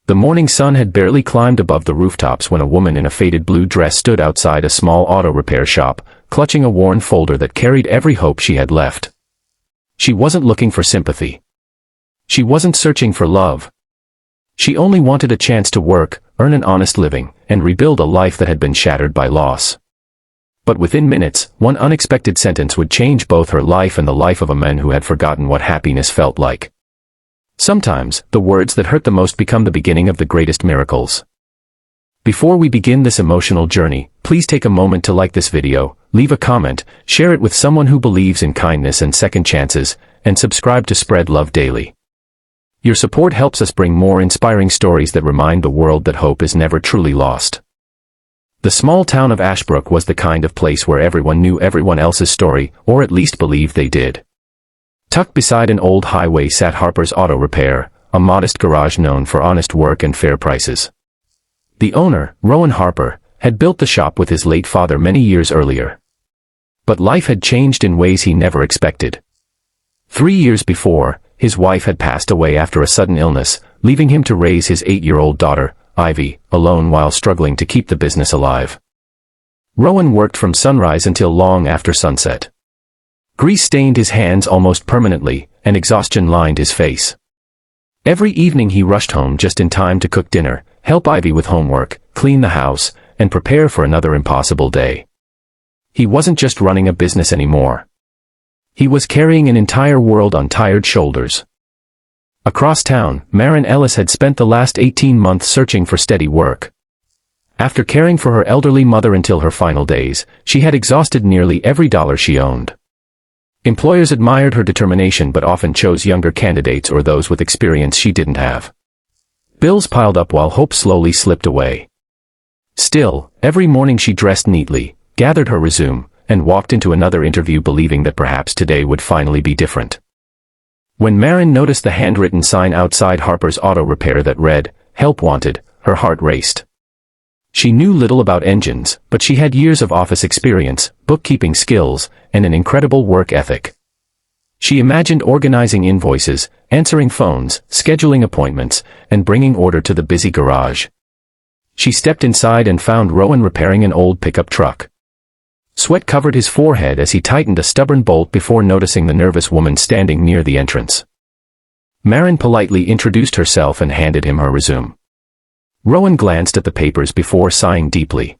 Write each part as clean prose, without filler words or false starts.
The morning sun had barely climbed above the rooftops when a woman in a faded blue dress stood outside a small auto repair shop, clutching a worn folder that carried every hope she had left. She wasn't looking for sympathy. She wasn't searching for love. She only wanted a chance to work, earn an honest living, and rebuild a life that had been shattered by loss. But within minutes, one unexpected sentence would change both her life and the life of a man who had forgotten what happiness felt like. Sometimes, the words that hurt the most become the beginning of the greatest miracles. Before we begin this emotional journey, please take a moment to like this video, leave a comment, share it with someone who believes in kindness and second chances, and subscribe to spread love daily. Your support helps us bring more inspiring stories that remind the world that hope is never truly lost. The small town of Ashbrook was the kind of place where everyone knew everyone else's story, or at least believed they did. Tucked beside an old highway sat Harper's Auto Repair, a modest garage known for honest work and fair prices. The owner, Rowan Harper, had built the shop with his late father many years earlier. But life had changed in ways he never expected. 3 years before, his wife had passed away after a sudden illness, leaving him to raise his 8-year-old daughter, Ivy, alone while struggling to keep the business alive. Rowan worked from sunrise until long after sunset. Grease stained his hands almost permanently, and exhaustion lined his face. Every evening he rushed home just in time to cook dinner, help Ivy with homework, clean the house, and prepare for another impossible day. He wasn't just running a business anymore. He was carrying an entire world on tired shoulders. Across town, Maren Ellis had spent the last 18 months searching for steady work. After caring for her elderly mother until her final days, she had exhausted nearly every dollar she owned. Employers admired her determination but often chose younger candidates or those with experience she didn't have. Bills piled up while hope slowly slipped away. Still, every morning she dressed neatly, gathered her resume, and walked into another interview believing that perhaps today would finally be different. When Maren noticed the handwritten sign outside Harper's Auto Repair that read, "Help Wanted," her heart raced. She knew little about engines, but she had years of office experience, bookkeeping skills, and an incredible work ethic. She imagined organizing invoices, answering phones, scheduling appointments, and bringing order to the busy garage. She stepped inside and found Rowan repairing an old pickup truck. Sweat covered his forehead as he tightened a stubborn bolt before noticing the nervous woman standing near the entrance. Maren politely introduced herself and handed him her resume. Rowan glanced at the papers before sighing deeply.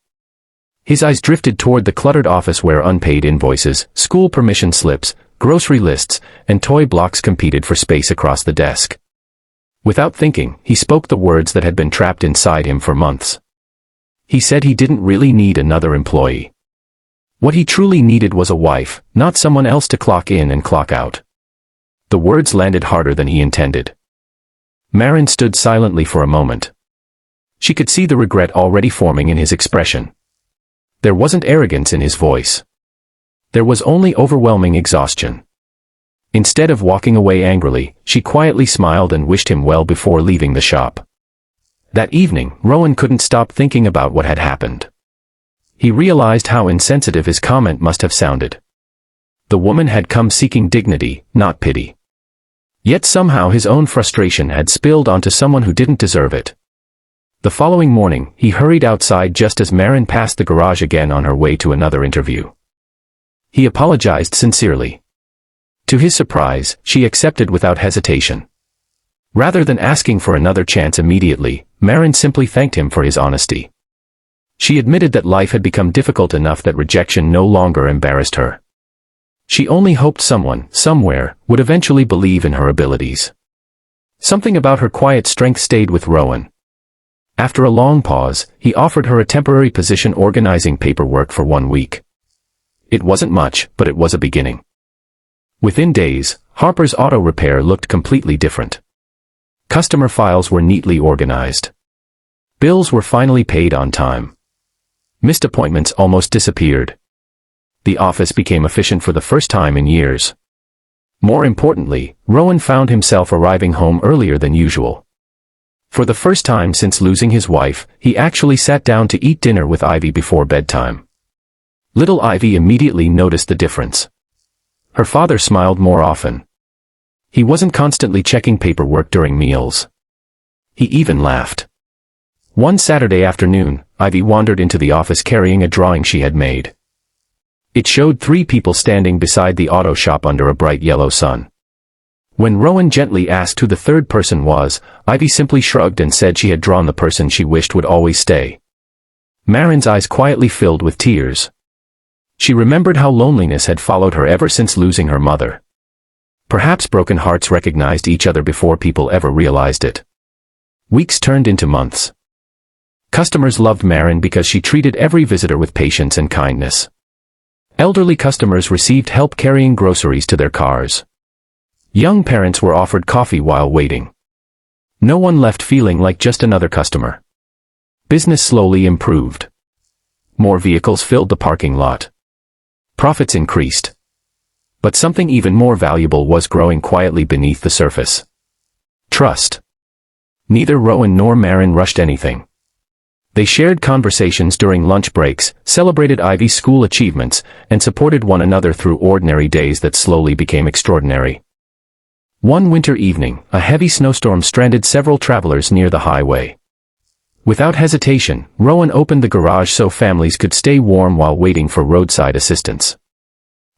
His eyes drifted toward the cluttered office where unpaid invoices, school permission slips, grocery lists, and toy blocks competed for space across the desk. Without thinking, he spoke the words that had been trapped inside him for months. He said he didn't really need another employee. What he truly needed was a wife, not someone else to clock in and clock out. The words landed harder than he intended. Maren stood silently for a moment. She could see the regret already forming in his expression. There wasn't arrogance in his voice. There was only overwhelming exhaustion. Instead of walking away angrily, she quietly smiled and wished him well before leaving the shop. That evening, Rowan couldn't stop thinking about what had happened. He realized how insensitive his comment must have sounded. The woman had come seeking dignity, not pity. Yet somehow his own frustration had spilled onto someone who didn't deserve it. The following morning, he hurried outside just as Maren passed the garage again on her way to another interview. He apologized sincerely. To his surprise, she accepted without hesitation. Rather than asking for another chance immediately, Maren simply thanked him for his honesty. She admitted that life had become difficult enough that rejection no longer embarrassed her. She only hoped someone, somewhere, would eventually believe in her abilities. Something about her quiet strength stayed with Rowan. After a long pause, he offered her a temporary position organizing paperwork for 1 week. It wasn't much, but it was a beginning. Within days, Harper's Auto Repair looked completely different. Customer files were neatly organized. Bills were finally paid on time. Missed appointments almost disappeared. The office became efficient for the first time in years. More importantly, Rowan found himself arriving home earlier than usual. For the first time since losing his wife, he actually sat down to eat dinner with Ivy before bedtime. Little Ivy immediately noticed the difference. Her father smiled more often. He wasn't constantly checking paperwork during meals. He even laughed. One Saturday afternoon, Ivy wandered into the office carrying a drawing she had made. It showed 3 people standing beside the auto shop under a bright yellow sun. When Rowan gently asked who the third person was, Ivy simply shrugged and said she had drawn the person she wished would always stay. Maren's eyes quietly filled with tears. She remembered how loneliness had followed her ever since losing her mother. Perhaps broken hearts recognized each other before people ever realized it. Weeks turned into months. Customers loved Maren because she treated every visitor with patience and kindness. Elderly customers received help carrying groceries to their cars. Young parents were offered coffee while waiting. No one left feeling like just another customer. Business slowly improved. More vehicles filled the parking lot. Profits increased. But something even more valuable was growing quietly beneath the surface. Trust. Neither Rowan nor Maren rushed anything. They shared conversations during lunch breaks, celebrated Ivy's school achievements, and supported one another through ordinary days that slowly became extraordinary. One winter evening, a heavy snowstorm stranded several travelers near the highway. Without hesitation, Rowan opened the garage so families could stay warm while waiting for roadside assistance.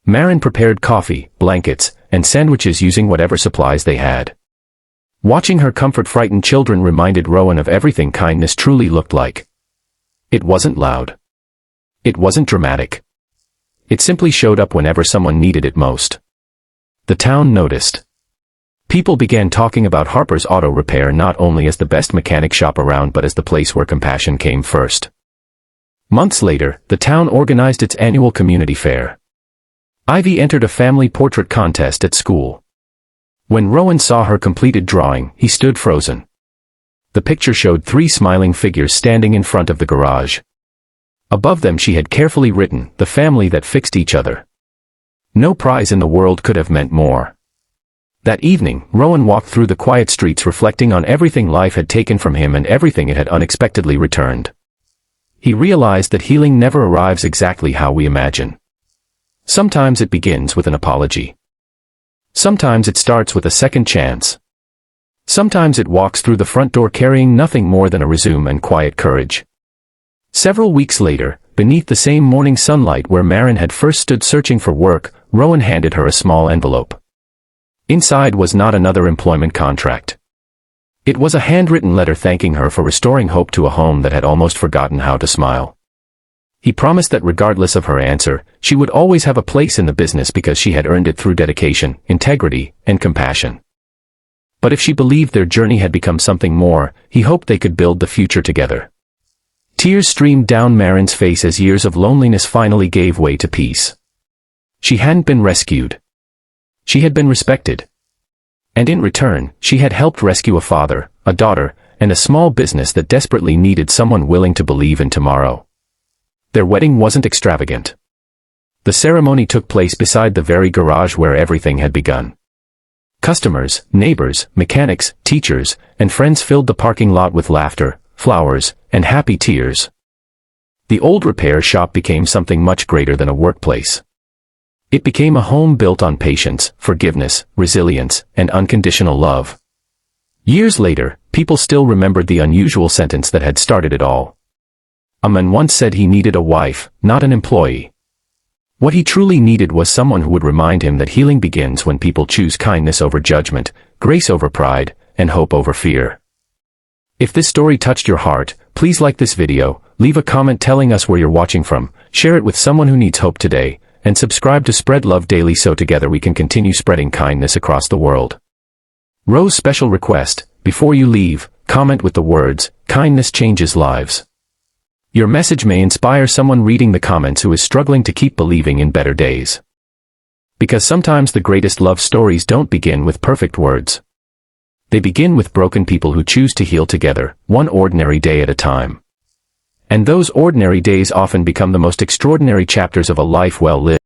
Maren prepared coffee, blankets, and sandwiches using whatever supplies they had. Watching her comfort frightened children reminded Rowan of everything kindness truly looked like. It wasn't loud. It wasn't dramatic. It simply showed up whenever someone needed it most. The town noticed. People began talking about Harper's Auto Repair not only as the best mechanic shop around but as the place where compassion came first. Months later, the town organized its annual community fair. Ivy entered a family portrait contest at school. When Rowan saw her completed drawing, he stood frozen. The picture showed 3 smiling figures standing in front of the garage. Above them she had carefully written, "The family that fixed each other." No prize in the world could have meant more. That evening, Rowan walked through the quiet streets reflecting on everything life had taken from him and everything it had unexpectedly returned. He realized that healing never arrives exactly how we imagine. Sometimes it begins with an apology. Sometimes it starts with a second chance. Sometimes it walks through the front door carrying nothing more than a resume and quiet courage. Several weeks later, beneath the same morning sunlight where Maren had first stood searching for work, Rowan handed her a small envelope. Inside was not another employment contract. It was a handwritten letter thanking her for restoring hope to a home that had almost forgotten how to smile. He promised that regardless of her answer, she would always have a place in the business because she had earned it through dedication, integrity, and compassion. But if she believed their journey had become something more, he hoped they could build the future together. Tears streamed down Maren's face as years of loneliness finally gave way to peace. She hadn't been rescued. She had been respected. And in return, she had helped rescue a father, a daughter, and a small business that desperately needed someone willing to believe in tomorrow. Their wedding wasn't extravagant. The ceremony took place beside the very garage where everything had begun. Customers, neighbors, mechanics, teachers, and friends filled the parking lot with laughter, flowers, and happy tears. The old repair shop became something much greater than a workplace. It became a home built on patience, forgiveness, resilience, and unconditional love. Years later, people still remembered the unusual sentence that had started it all. A man once said he needed a wife, not an employee. What he truly needed was someone who would remind him that healing begins when people choose kindness over judgment, grace over pride, and hope over fear. If this story touched your heart, please like this video, leave a comment telling us where you're watching from, share it with someone who needs hope today, and subscribe to Spread Love Daily so together we can continue spreading kindness across the world. Rose's special request: before you leave, comment with the words, "Kindness changes lives." Your message may inspire someone reading the comments who is struggling to keep believing in better days. Because sometimes the greatest love stories don't begin with perfect words. They begin with broken people who choose to heal together, one ordinary day at a time. And those ordinary days often become the most extraordinary chapters of a life well lived.